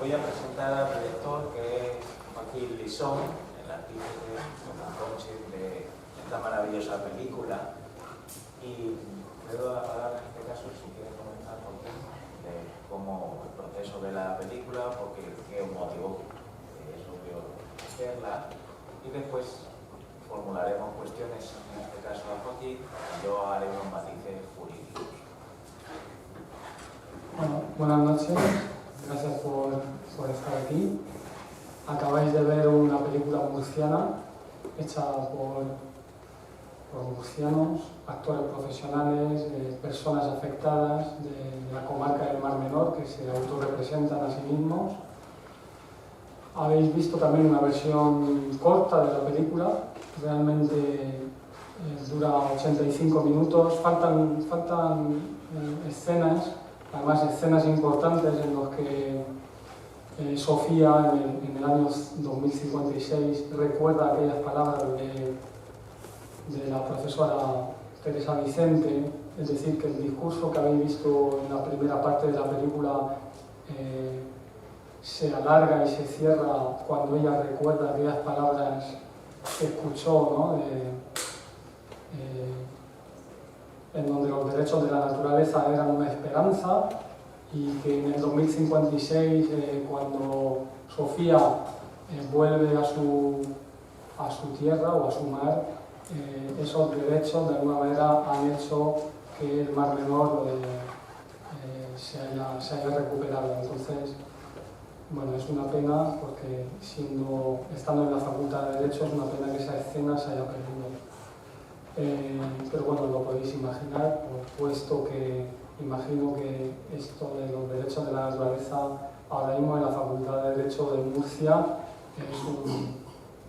voy a presentar al director, que es Joaquín Lisón, el artífice de esta maravillosa película. Y le doy la palabra en este caso, si quiere comentar, Joaquín, de cómo el proceso de la película, porque qué os motivó, es obvio, hacerla, y después formularemos cuestiones, en este caso a Joaquín, y yo haré unos matices jurídicos. Bueno, buenas noches, gracias por estar aquí. Acabáis de ver una película murciana hecha por murcianos, actores profesionales, personas afectadas de la comarca del Mar Menor que se autorrepresentan a sí mismos. Habéis visto también una versión corta de la película, realmente dura 85 minutos, faltan escenas, además escenas importantes en las que Sofía en el año 2056 recuerda aquellas palabras de la profesora Teresa Vicente, es decir, que el discurso que habéis visto en la primera parte de la película se alarga y se cierra cuando ella recuerda aquellas palabras que escuchó, ¿no? En donde los derechos de la naturaleza eran una esperanza, y que en el 2056, cuando Sofía vuelve a su tierra o a su mar, esos derechos de alguna manera han hecho que el Mar Menor se haya recuperado. Entonces, bueno, es una pena porque estando en la Facultad de Derecho es una pena que esa escena se haya perdido. Pero bueno, lo podéis imaginar, puesto que imagino que esto de los derechos de la naturaleza ahora mismo en la Facultad de Derecho de Murcia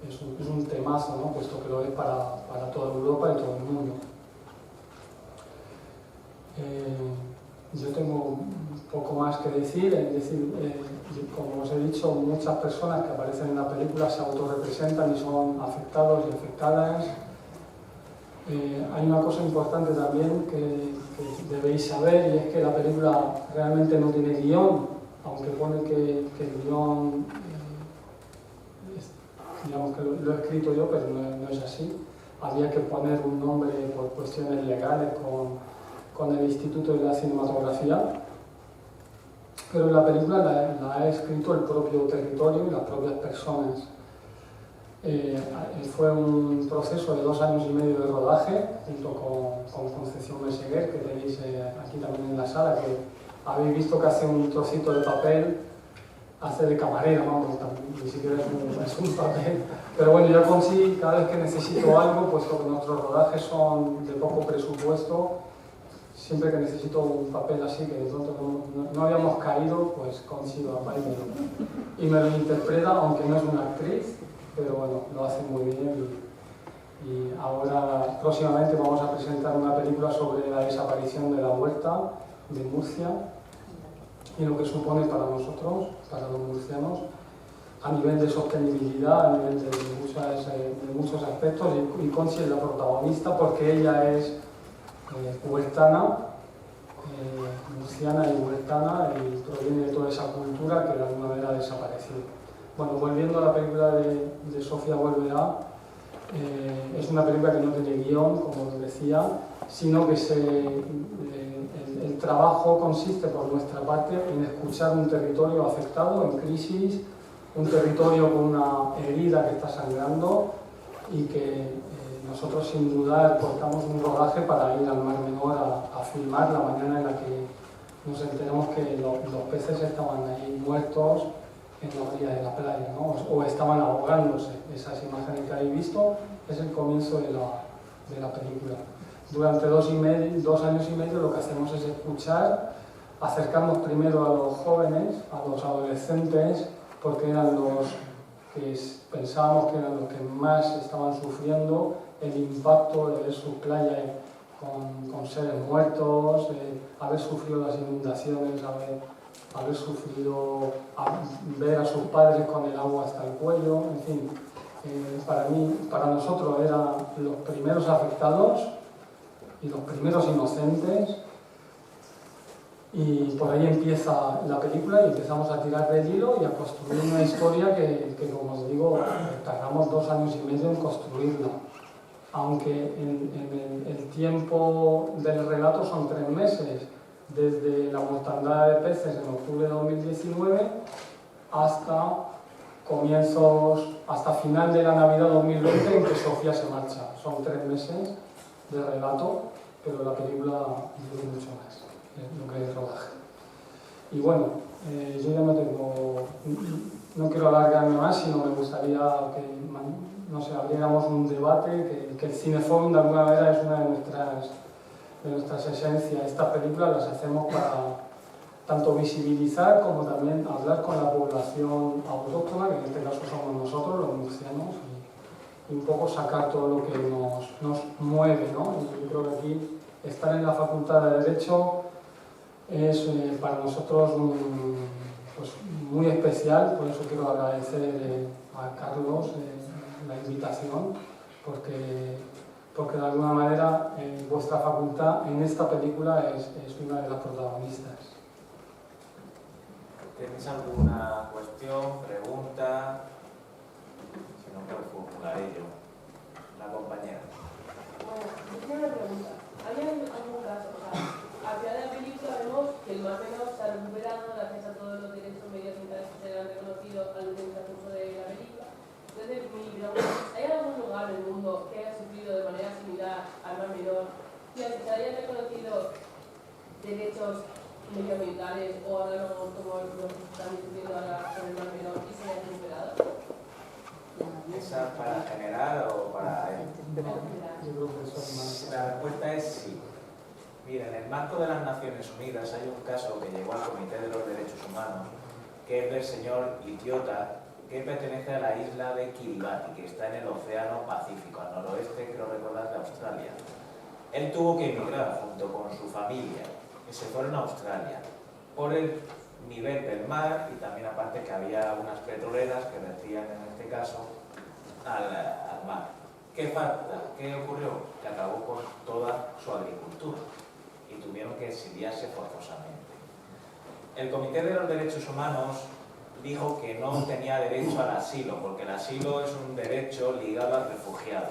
es un temazo, ¿no? Puesto que lo es para toda Europa y todo el mundo. Yo tengo un poco más que decir, es decir, como os he dicho, muchas personas que aparecen en la película se autorrepresentan y son afectados y afectadas. Hay una cosa importante también que debéis saber, y es que la película realmente no tiene guión, aunque pone que el guión, digamos que lo he escrito yo, pero no es así. Había que poner un nombre por cuestiones legales con el Instituto de la Cinematografía, pero la película la ha escrito el propio territorio y las propias personas. Fue un proceso de 2 años y medio de rodaje, junto con Concepción Meseguer, que tenéis aquí también en la sala, que habéis visto que hace un trocito de papel, hace de camarera, vamos, ni siquiera es un papel. Pero bueno, yo consigo, cada vez que necesito algo, puesto que nuestros rodajes son de poco presupuesto, siempre que necesito un papel así, que de pronto no habíamos caído, pues consigo a y me lo interpreta, aunque no es una actriz, pero bueno, lo hace muy bien. Y ahora, próximamente, vamos a presentar una película sobre la desaparición de la huerta de Murcia y lo que supone para nosotros, para los murcianos, a nivel de sostenibilidad, a nivel de muchos aspectos, y Conchi es la protagonista porque ella es huertana, murciana y huertana, y proviene de toda esa cultura que de alguna manera ha desaparecido. Bueno, volviendo a la película de Sofía Volverá, es una película que no tiene guión, como os decía, sino que el trabajo consiste por nuestra parte en escuchar un territorio afectado, en crisis, un territorio con una herida que está sangrando, y que nosotros sin dudar cortamos un rodaje para ir al Mar Menor a filmar la mañana en la que nos enteramos que los peces estaban ahí muertos en la orilla de la playa, ¿no? O estaban ahogándose. Esas imágenes que habéis visto es el comienzo de la película. Durante 2 años y medio lo que hacemos es escuchar, acercarnos primero a los jóvenes, a los adolescentes, porque eran los que pensábamos que eran los que más estaban sufriendo el impacto de ver sus playas con seres muertos, haber sufrido las inundaciones, haber sufrido ver a sus padres con el agua hasta el cuello, en fin. Para nosotros eran los primeros afectados y los primeros inocentes, Y por ahí empieza la película y empezamos a tirar del hilo y a construir una historia que como os digo, tardamos 2 años y medio en construirla. Aunque el tiempo del relato son 3 meses, desde la mortandad de peces en octubre de 2019 hasta hasta final de la Navidad 2020 en que Sofía se marcha. Son 3 meses de relato, pero la película dura mucho más, lo que es rodaje. Y bueno, yo ya no quiero alargarme más, sino me gustaría que, no sé, abriéramos un debate, que el Cineforum de alguna manera es una de nuestras esencias. Estas películas las hacemos para tanto visibilizar como también hablar con la población autóctona, que en este caso somos nosotros, los murcianos, y un poco sacar todo lo que nos mueve, ¿no? Y yo creo que aquí estar en la Facultad de Derecho es para nosotros pues, muy especial, por eso quiero agradecer a Carlos la invitación, porque de alguna manera vuestra facultad en esta película es una de las protagonistas. ¿Tenéis alguna cuestión, pregunta? Si no, pues formularé yo. La compañera. Bueno, yo tengo una pregunta. ¿Hay algún caso? O sea, al final de la película vemos que el Mar Menor se ha recuperado gracias a todos los derechos medioambientales que se le han reconocido al transcurso de la película. Entonces, mi pregunta es, ¿hay algún lugar en el mundo que haya sufrido de manera similar al Mar Menor y al que se hayan reconocido derechos medioambientales o ahora como lo que están discutiendo ahora con el Mar Menor y se hayan recuperado? ¿Esa para generar o para él? Yo creo que eso es más... La respuesta es sí. Mira, en el marco de las Naciones Unidas hay un caso que llegó al Comité de los Derechos Humanos, que es del señor Itiota, que pertenece a la isla de Kiribati, que está en el Océano Pacífico, al noroeste, creo recordar, de Australia. Él tuvo que emigrar junto con su familia, y se fueron a Australia, por el nivel del mar y también aparte que había unas petroleras que vertían en este caso al mar. ¿Qué ocurrió? Que acabó con toda su agricultura y tuvieron que exiliarse forzosamente. El Comité de los Derechos Humanos dijo que no tenía derecho al asilo, porque el asilo es un derecho ligado al refugiado.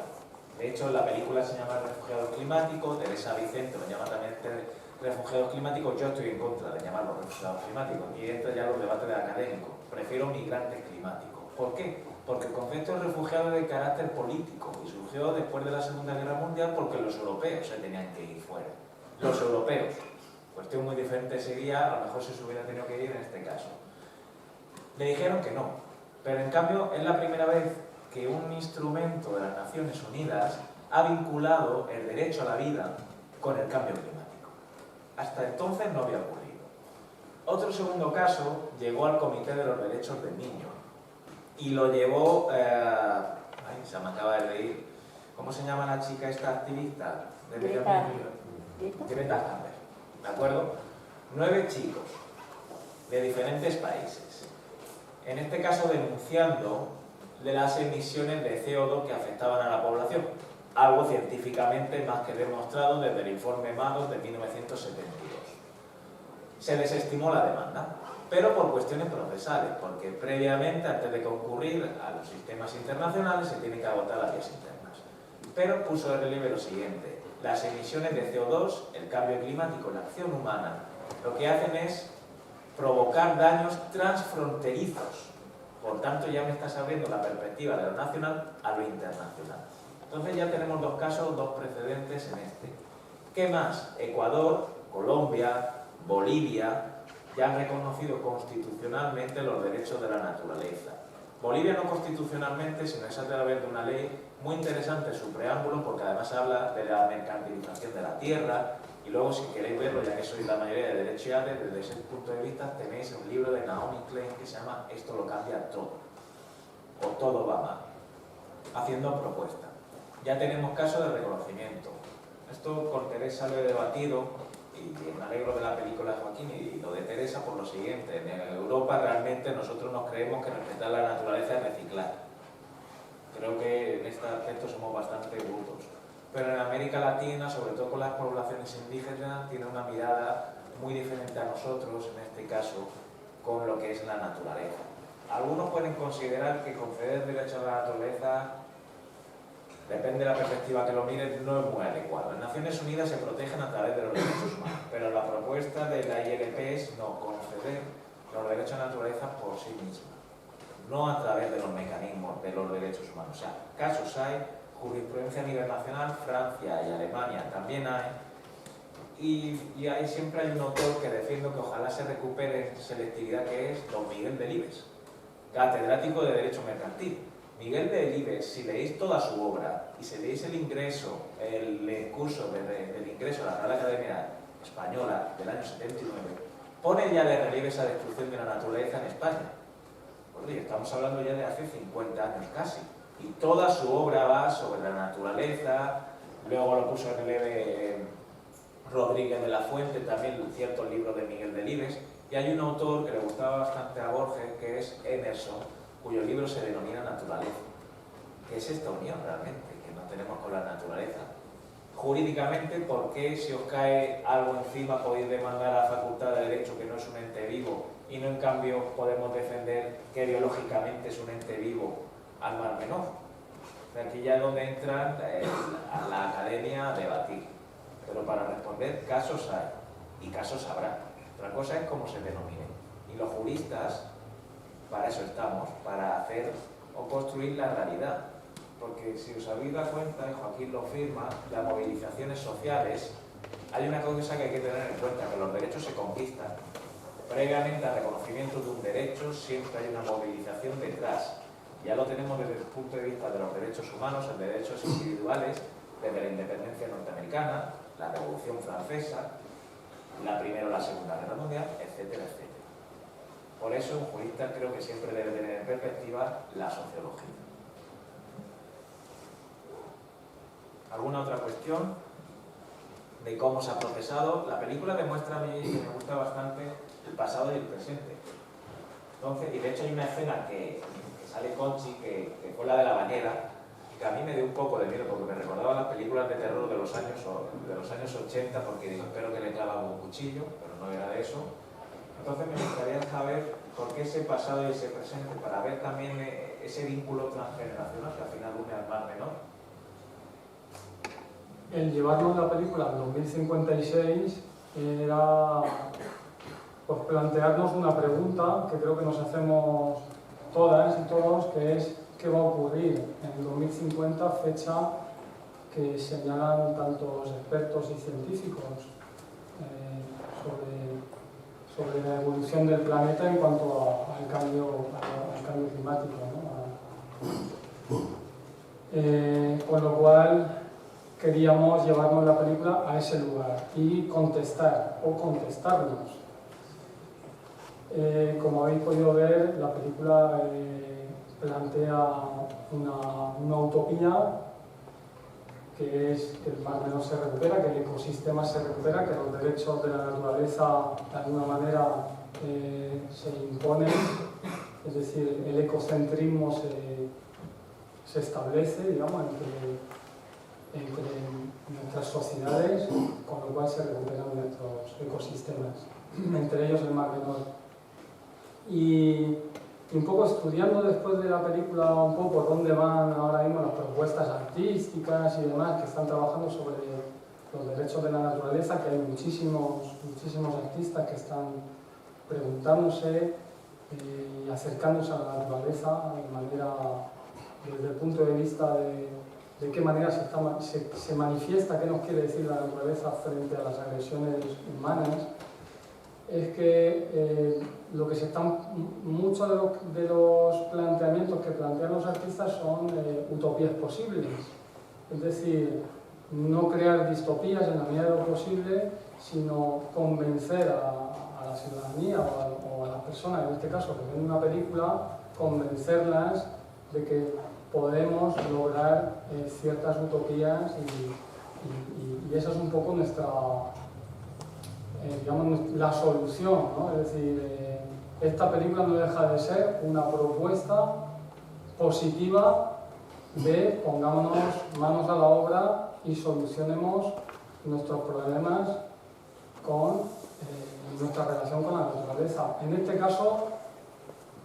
De hecho, la película se llama Refugiados Climáticos, Teresa Vicente lo llama también refugiados climáticos. Yo estoy en contra de llamarlos refugiados climáticos y entra ya los debates de académicos. Prefiero migrantes climáticos. ¿Por qué? Porque el concepto de refugiado es de carácter político y surgió después de la Segunda Guerra Mundial porque los europeos se tenían que ir fuera. Los europeos. Cuestión muy diferente sería, a lo mejor si se hubiera tenido que ir en este caso. Le dijeron que no, pero en cambio es la primera vez que un instrumento de las Naciones Unidas ha vinculado el derecho a la vida con el cambio climático. Hasta entonces no había ocurrido. Otro segundo caso llegó al Comité de los Derechos del Niño y lo llevó, se me acaba de reír, ¿cómo se llama la chica esta activista? Greta Thunberg, ¿de acuerdo? 9 chicos de diferentes países, en este caso denunciando de las emisiones de CO2 que afectaban a la población, algo científicamente más que demostrado desde el informe Madoff de 1972. Se desestimó la demanda, pero por cuestiones procesales, porque previamente, antes de concurrir a los sistemas internacionales, se tienen que agotar las vías internas. Pero puso de relieve lo siguiente: las emisiones de CO2, el cambio climático, la acción humana, lo que hacen es provocar daños transfronterizos. Por tanto, ya me estás abriendo la perspectiva de lo nacional a lo internacional. Entonces ya tenemos 2 casos, 2 precedentes en este. ¿Qué más? Ecuador, Colombia, Bolivia ya han reconocido constitucionalmente los derechos de la naturaleza. Bolivia no constitucionalmente, sino es a través de una ley muy interesante en su preámbulo, porque además habla de la mercantilización de la tierra, y luego si queréis verlo, ya que sois la mayoría de Derecho y Arte, desde ese punto de vista tenéis un libro de Naomi Klein que se llama Esto lo cambia todo, o todo va mal, haciendo propuestas. Ya tenemos casos de reconocimiento. Esto con Teresa lo he debatido y me alegro de la película de Joaquín y lo de Teresa por lo siguiente: en Europa realmente nosotros nos creemos que respetar la naturaleza es reciclar. Creo que en este aspecto somos bastante brutos. Pero en América Latina, sobre todo con las poblaciones indígenas, tiene una mirada muy diferente a nosotros, en este caso, con lo que es la naturaleza. Algunos pueden considerar que conceder derechos a la naturaleza, depende de la perspectiva que lo miren, no es muy adecuado. En Naciones Unidas se protegen a través de los derechos humanos, pero la propuesta de la ILP es no conceder los derechos a la naturaleza por sí misma, no a través de los mecanismos de los derechos humanos. O sea, casos hay, jurisprudencia a nivel nacional, Francia y Alemania también hay, y ahí siempre hay un autor que defiendo que ojalá se recupere selectividad, que es don Miguel Delibes, catedrático de Derecho Mercantil. Miguel Delibes, si leéis toda su obra y si leéis el curso del ingreso a la Real Academia Española del año 79, pone ya de relieve esa destrucción de la naturaleza en España. Pues, estamos hablando ya de hace 50 años casi, y toda su obra va sobre la naturaleza. Luego lo puso en relieve Rodríguez de la Fuente, también ciertos libros de Miguel Delibes, y hay un autor que le gustaba bastante a Borges, que es Emerson, cuyo libro se denomina Naturaleza. ¿Qué es esta unión realmente que no tenemos con la naturaleza? Jurídicamente, ¿por qué si os cae algo encima podéis demandar a la Facultad de Derecho, que no es un ente vivo, y no en cambio podemos defender que biológicamente es un ente vivo al Mar Menor? Aquí ya es donde entran a la academia a debatir. Pero para responder, casos hay y casos habrá. Otra cosa es cómo se denominen. Y los juristas, para eso estamos, para hacer o construir la realidad. Porque si os habéis dado cuenta, y Joaquín lo firma, las movilizaciones sociales, hay una cosa que hay que tener en cuenta, que los derechos se conquistan. Previamente al reconocimiento de un derecho, siempre hay una movilización detrás. Ya lo tenemos desde el punto de vista de los derechos humanos, en derechos individuales, desde la independencia norteamericana, la Revolución Francesa, la Primera o la Segunda Guerra Mundial, etcétera, etcétera. Por eso un jurista creo que siempre debe tener en perspectiva la sociología. ¿Alguna otra cuestión de cómo se ha procesado? La película demuestra a mí que me gusta bastante el pasado y el presente. Entonces, y de hecho hay una escena que sale Conchi, que fue la de la bañera, que a mí me dio un poco de miedo porque me recordaba las películas de terror de los años 80, porque digo, espero que le clavan un cuchillo, pero no era de eso. Entonces me gustaría saber por qué ese pasado y ese presente, para ver también ese vínculo transgeneracional que al final une al Mar Menor. El llevarnos la película en 2056 era pues, plantearnos una pregunta que creo que nos hacemos todas y todos, que es ¿qué va a ocurrir en 2050, fecha que señalan tantos expertos y científicos sobre la evolución del planeta en cuanto al cambio climático, ¿no? Con lo cual queríamos llevarnos la película a ese lugar y contestar o contestarnos. Como habéis podido ver, la película plantea una utopía, que es que el Mar Menor se recupera, que el ecosistema se recupera, que los derechos de la naturaleza de alguna manera se imponen, es decir, el ecocentrismo se establece, digamos, entre nuestras sociedades, con lo cual se recuperan nuestros ecosistemas, entre ellos el Mar Menor. Y un poco estudiando después de la película un poco por dónde van ahora mismo las propuestas artísticas y demás que están trabajando sobre los derechos de la naturaleza, que hay muchísimos artistas que están preguntándose y acercándose a la naturaleza de manera, desde el punto de vista de qué manera se manifiesta, qué nos quiere decir la naturaleza frente a las agresiones humanas. Es que muchos de los planteamientos que plantean los artistas son utopías posibles, es decir, no crear distopías en la medida de lo posible, sino convencer a la ciudadanía o a las personas, en este caso que ven una película, convencerlas de que podemos lograr ciertas utopías y esa es un poco nuestra digamos, la solución, ¿no? Es decir, esta película no deja de ser una propuesta positiva de pongámonos manos a la obra y solucionemos nuestros problemas con nuestra relación con la naturaleza. En este caso,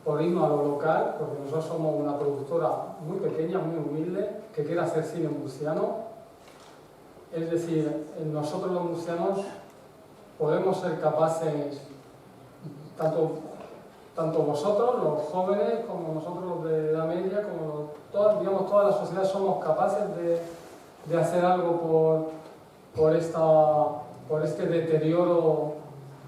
por irnos a lo local, porque nosotros somos una productora muy pequeña, muy humilde, que quiere hacer cine murciano. Es decir, nosotros los murcianos podemos ser capaces, tanto vosotros, los jóvenes, como nosotros los de edad media, como toda la sociedad somos capaces de hacer algo por este deterioro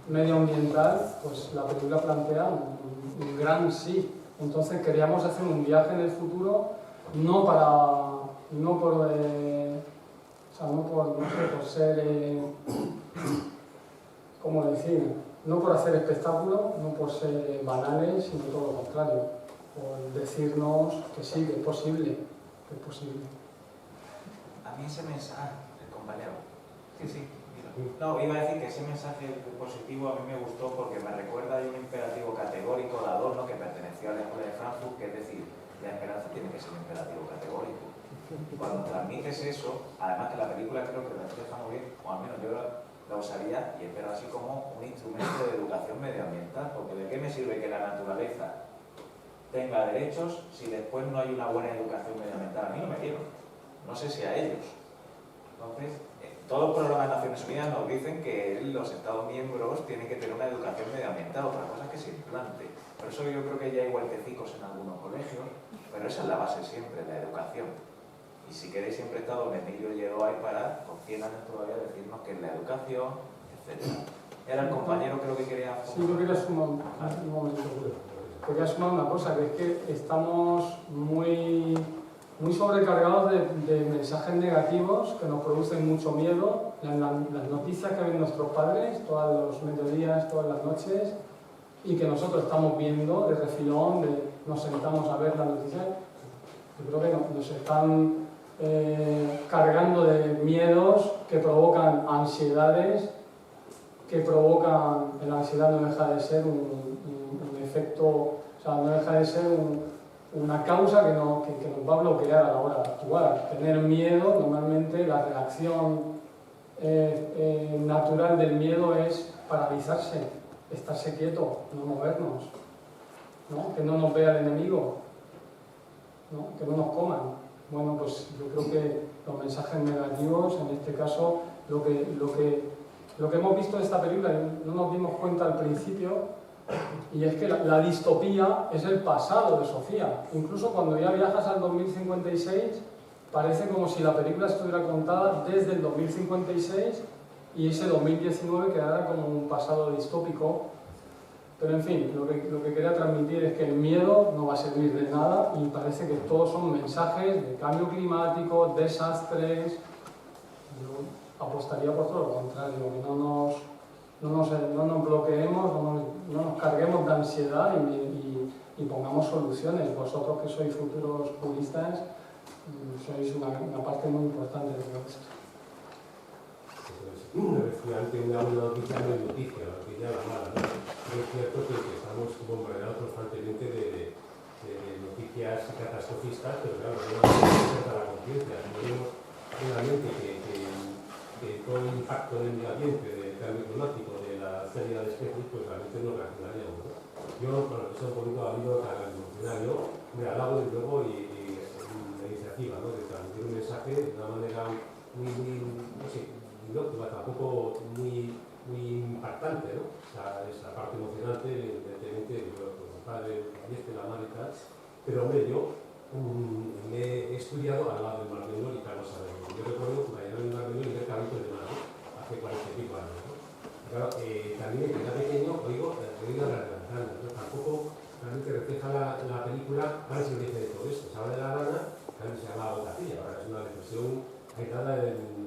medioambiental. Pues la película plantea un gran sí. Entonces queríamos hacer un viaje en el futuro, no por ser, ¿cómo decir? No por hacer espectáculo, no por ser banales, sino todo lo contrario, por decirnos que sí, que es posible, A mí ese mensaje, el compañero, sí, mira. No, iba a decir que ese mensaje positivo a mí me gustó porque me recuerda a un imperativo categórico de Adorno que perteneció a la escuela de Frankfurt, que es decir, la esperanza tiene que ser un imperativo categórico. Cuando transmites eso, además que la película creo que lo refleja muy bien, o al menos yo la usaría, y espero así como un instrumento de educación medioambiental, porque ¿de qué me sirve que la naturaleza tenga derechos si después no hay una buena educación medioambiental? A mí no me dieron, no sé si a ellos. Entonces, todos los programas de Naciones Unidas nos dicen que los Estados miembros tienen que tener una educación medioambiental, otra cosa es que se implante. Por eso yo creo que ya hay huertecicos en algunos colegios, pero esa es la base siempre, la educación. Y si queréis siempre está don Emilio llegó ahí para, con 100 años todavía, decirnos que es la educación, etc. Era el compañero, creo que quería... Sí, yo quería sumar un momento. Quería sumar una cosa, que es que estamos muy sobrecargados de mensajes negativos que nos producen mucho miedo. Las noticias que ven nuestros padres, todos los mediodías, todas las noches, y que nosotros estamos viendo de refilón, nos sentamos a ver las noticias. Yo creo que nos están cargando de miedos que provocan ansiedades, la ansiedad no deja de ser un efecto, o sea, no deja de ser una causa que nos va a bloquear a la hora de actuar. Tener miedo, normalmente la reacción natural del miedo es paralizarse, estarse quieto, no movernos, ¿no? Que no nos vea el enemigo, ¿no? Que no nos coman. Bueno, pues yo creo que los mensajes negativos, en este caso, lo que hemos visto de esta película, no nos dimos cuenta al principio, y es que la distopía es el pasado de Sofía. Incluso cuando ya viajas al 2056, parece como si la película estuviera contada desde el 2056 y ese 2019 quedara como un pasado distópico. Pero en fin, lo que quería transmitir es que el miedo no va a servir de nada y parece que todos son mensajes de cambio climático, desastres. Yo apostaría por todo lo contrario, que no nos bloqueemos, no nos carguemos de ansiedad y pongamos soluciones. Vosotros que sois futuros juristas, sois una parte muy importante de todo esto. Ante una noticia no es noticia, la noticia es la mala, ¿no? Pero es cierto que estamos bombardeados constantemente de noticias catastrofistas, pero claro, no nos da la conciencia. Si tenemos realmente que todo el impacto en el medio ambiente, del cambio climático, de la pérdida de especies, pues realmente no reaccionaríamos, ¿no? Yo, bueno, eso un poquito ha habido tan emocionario, me alabo desde luego y la iniciativa, ¿no? De transmitir un mensaje de una manera muy no sé, inocua, tampoco muy impactante, ¿no? O sea, esa parte emocionante, evidentemente, mi padre fallece, la madre y tal, pero hombre, yo me he estudiado al lado del Mar Menor y Carlos Salerno. Yo recuerdo que me llenaron el Mar Menor y ver cabitos de mar, ¿no? Hace 40 y pico años, ¿no? Claro, también desde era pequeño oigo las ranzanas, ¿no? Tampoco realmente refleja la película cuál es el origen de todo esto. Se habla de la rana, que antes se llamaba botacilla, ahora es una depresión aislada en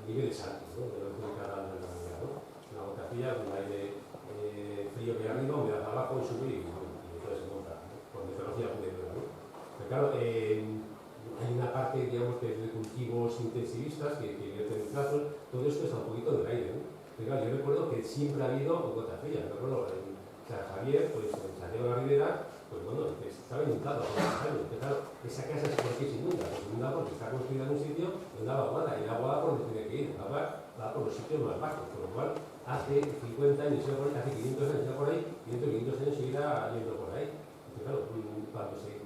nivel de Santis, ¿no? De lo que cada de la realidad, ¿no? Una botacilla donde hay frío que hay arriba, humedad abajo y sube y entonces se monta, ¿no? Por metodología pudera, ¿no? Pero claro, hay una parte, digamos, que es de cultivos intensivistas que vierten nitrazos, todo esto está un poquito en el aire, ¿no? Pero claro, yo recuerdo que siempre ha habido gota fría, recuerdo San Javier, pues en Santiago de la Ribera, pues bueno, estaba inundado por los años, que claro, esa casa es porque se inunda, pues inunda porque está construida en un sitio donde daba agua y el agua va por donde tiene que ir, el agua va por los sitios más bajos, por lo cual hace 50 años, hace 500 años iba por ahí, y dentro de 500 años seguirá yendo por ahí. Y claro, cuando se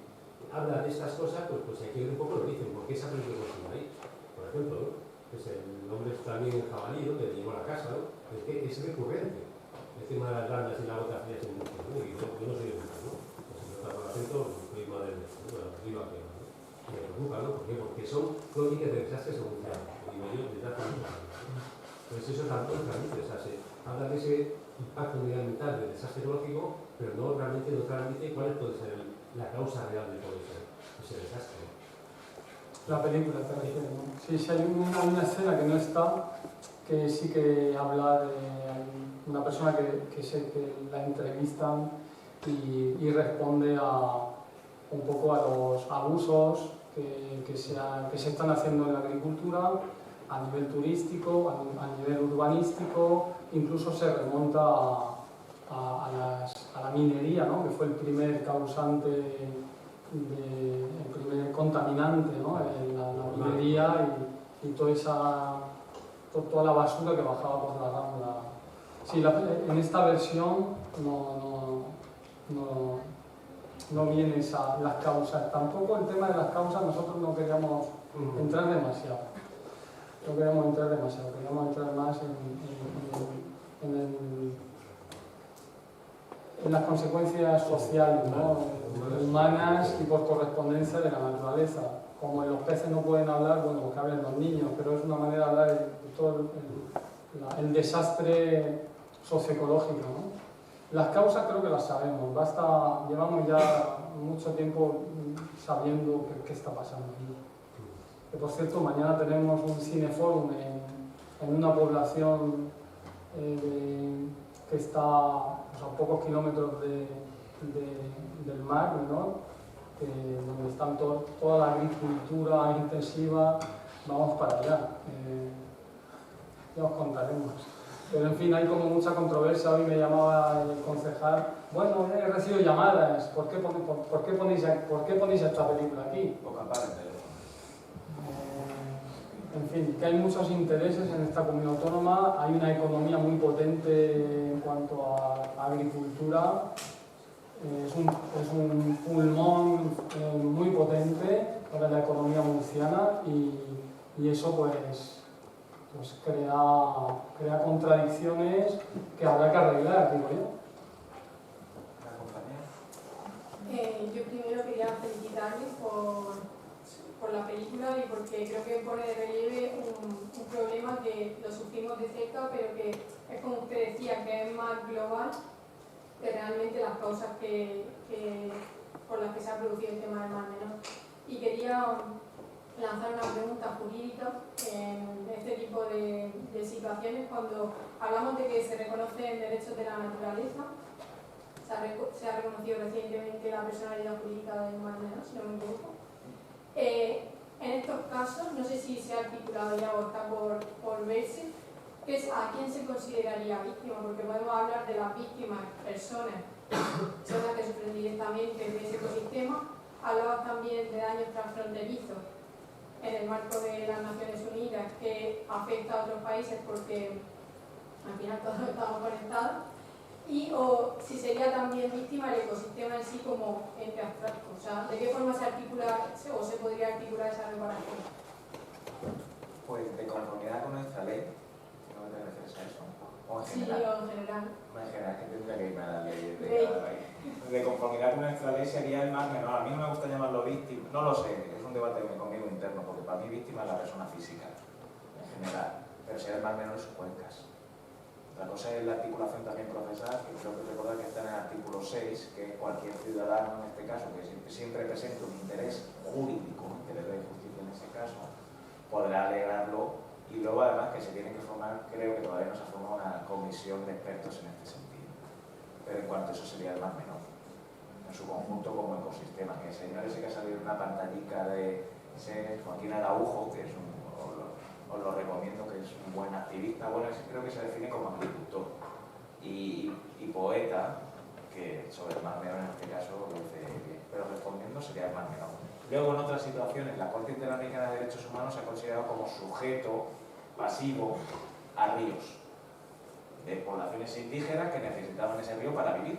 habla de estas cosas, pues hay que ver un poco lo que dicen, ¿por qué esa película continúa ahí? Por ejemplo, ¿no? Pues el hombre también en jabalí, ¿no? Que llevó a la casa, ¿no? Es que es recurrente el tema de las bandas y la gota fría en mucho, ¿no? Y yo no soy de mucho, ¿no? Pues si no está por acento, soy madre de esto, ¿no? Bueno, arriba que ¿no? Me preocupa, ¿no? ¿Por qué? Porque son crónicas de desastres anunciados, digo yo, desde hace muchos años. Entonces eso tampoco transmite, o sea, se habla de ese impacto medioambiental del desastre ecológico, pero no realmente no transmite cuál puede ser la causa real de todo ese desastre. La película, te refieres, ¿no? Sí, sí, hay una escena que no está, que sí que habla de una persona que la entrevistan y responde un poco a los abusos que se están haciendo en la agricultura, a nivel turístico, a nivel urbanístico, incluso se remonta a la minería, ¿no? Que fue el primer causante, el primer contaminante, ¿no? La minería y toda la basura que bajaba por la Rambla. Sí, en esta versión no vienen las causas. Tampoco el tema de las causas nosotros no queríamos entrar demasiado. No queríamos entrar demasiado, queríamos entrar más en las consecuencias sociales, ¿no? Humanas y por correspondencia de la naturaleza. Como los peces no pueden hablar, bueno, pues que hablen los niños, pero es una manera de hablar de todo el desastre socioecológico, ¿no? Las causas creo que las sabemos, llevamos ya mucho tiempo sabiendo qué está pasando aquí. Que por cierto, mañana tenemos un cineforum en una población que está a pocos kilómetros del mar, ¿no? Donde están toda la agricultura intensiva. Vamos para allá. Ya os contaremos. Pero en fin, hay como mucha controversia. Hoy me llamaba el concejal. Bueno, he recibido llamadas. ¿Por qué ponéis esta película aquí? En fin, que hay muchos intereses en esta comunidad autónoma. Hay una economía muy potente en cuanto a agricultura. Es un pulmón muy potente para la economía murciana y eso pues crea contradicciones que habrá que arreglar, digo yo. Yo primero quería felicitarles por la película y porque creo que pone de relieve un problema que lo sufrimos de cerca, pero que es como usted decía, que es más global que realmente las causas por las que se ha producido el tema del Mar Menor. Y quería lanzar una pregunta jurídica en este tipo de situaciones. Cuando hablamos de que se reconocen derechos de la naturaleza, se ha reconocido recientemente la personalidad jurídica del Mar Menor, si no me equivoco. En estos casos, no sé si se ha articulado ya o está por verse, que es a quién se consideraría víctima, porque podemos hablar de las víctimas, personas que sufren directamente de ese ecosistema. Hablaba también de daños transfronterizos en el marco de las Naciones Unidas que afecta a otros países porque al final todos estamos conectados. O si sería también víctima el ecosistema en sí como ente abstracto. O sea, ¿de qué forma se articula o se podría articular esa reparación? Pues de conformidad con nuestra ley, ¿no te refieres a eso? ¿O en general? Sí, o en general. En general, que tendría que irme a la ley de cada país. De conformidad con nuestra ley sería el Mar Menor. A mí no me gusta llamarlo víctima, no lo sé, es un debate conmigo interno, porque para mí víctima es la persona física, en general, pero sería el Mar Menor y sus cuencas. La cosa es la articulación también procesal, que creo que recordar que está en el artículo 6, que cualquier ciudadano en este caso, que siempre presente un interés jurídico, un interés de justicia en ese caso, podrá alegarlo. Y luego además que se tiene que formar, creo que todavía no se ha formado una comisión de expertos en este sentido. Pero en cuanto a eso sería el Mar Menor, en su conjunto como ecosistema. Que el señor ese que ha salido en una pantallica de ese Joaquín Araujo, que es os lo recomiendo, que es un buen activista, bueno, creo que se define como agricultor y poeta, que sobre el Mar Menor en este caso lo dice bien, pero respondiendo sería el Mar Menor. Luego en otras situaciones la Corte Interamericana de Derechos Humanos se ha considerado como sujeto pasivo a ríos. de poblaciones indígenas que necesitaban ese río para vivir.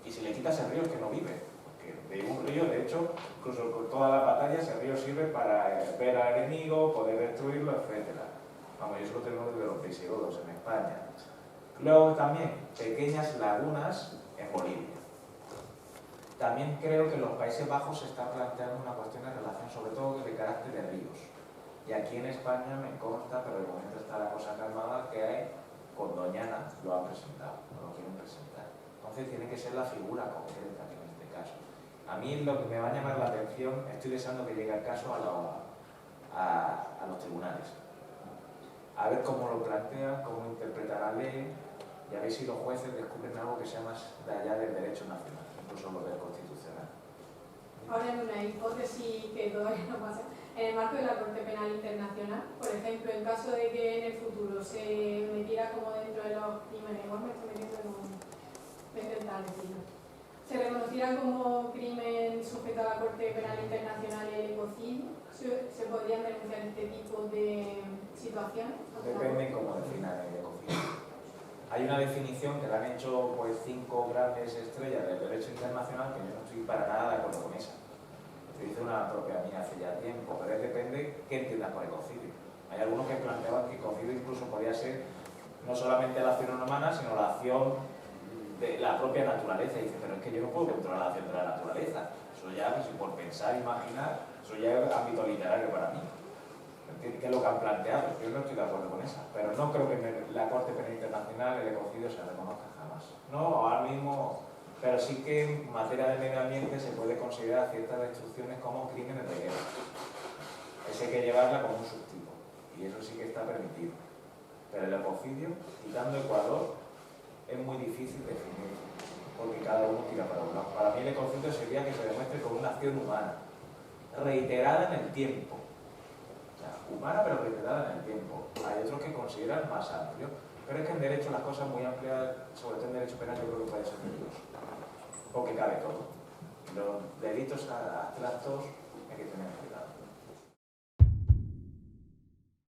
Y si le quitas el río es que no vive. Porque de un río, de hecho, incluso con todas las batallas, el río sirve para ver al enemigo, poder destruirlo, etc. Vamos, eso lo tenemos desde los visigodos en España. Luego también, pequeñas lagunas en Bolivia. También creo que en los Países Bajos se está planteando una cuestión en relación, sobre todo, de carácter de ríos. Y aquí en España me consta, pero de momento está la cosa calmada, que hay, con Doñana lo han presentado, no lo quieren presentar. Entonces tiene que ser la figura concreta en este caso. A mí lo que me va a llamar la atención, estoy deseando que llegue el caso a los tribunales. A ver cómo lo plantean, cómo interpretan la ley, y a ver si los jueces descubren algo que sea más de allá del derecho nacional, incluso lo del constitucional. Ahora en una hipótesis que todavía no pasa, en el marco de la Corte Penal Internacional, por ejemplo, en caso de que en el futuro se metiera como dentro de los crímenes, igual me estoy metiendo en un... se reconociera como crimen sujeto a la Corte Penal Internacional el ecocidio, ¿se podrían denunciar este tipo de situaciones? Depende cómo definan el ecocidio. Hay una definición que la han hecho pues 5 grandes estrellas del derecho internacional que yo no estoy para nada de acuerdo con esa. Lo hice una propia mía hace ya tiempo, pero depende qué entiendas por ecocidio. Hay algunos que planteaban que ecocidio incluso podía ser no solamente la acción humana, sino la acción de la propia naturaleza. Y dice, pero es que yo no puedo controlar la acción de la naturaleza. Eso ya, pues, por pensar, imaginar, eso ya es ámbito literario para mí. ¿Qué es lo que han planteado? Yo no estoy de acuerdo con esa, pero no creo que en la Corte Penal Internacional el ecocidio se reconozca jamás. No, ahora mismo, pero sí que en materia de medio ambiente se puede considerar ciertas destrucciones como crímenes de guerra. Esa hay que llevarla como un subtipo, y eso sí que está permitido. Pero el ecocidio, quitando Ecuador, es muy difícil definir, porque cada uno tira para un lado. Para mí el ecocidio sería que se demuestre con una acción humana, reiterada en el tiempo. Humana pero reiterada en el tiempo. Hay otros que consideran más amplio, pero es que en derecho las cosas muy amplias, sobre todo en derecho penal, yo creo que puede ser peligroso, porque cabe todo. Los delitos abstractos hay que tener cuidado.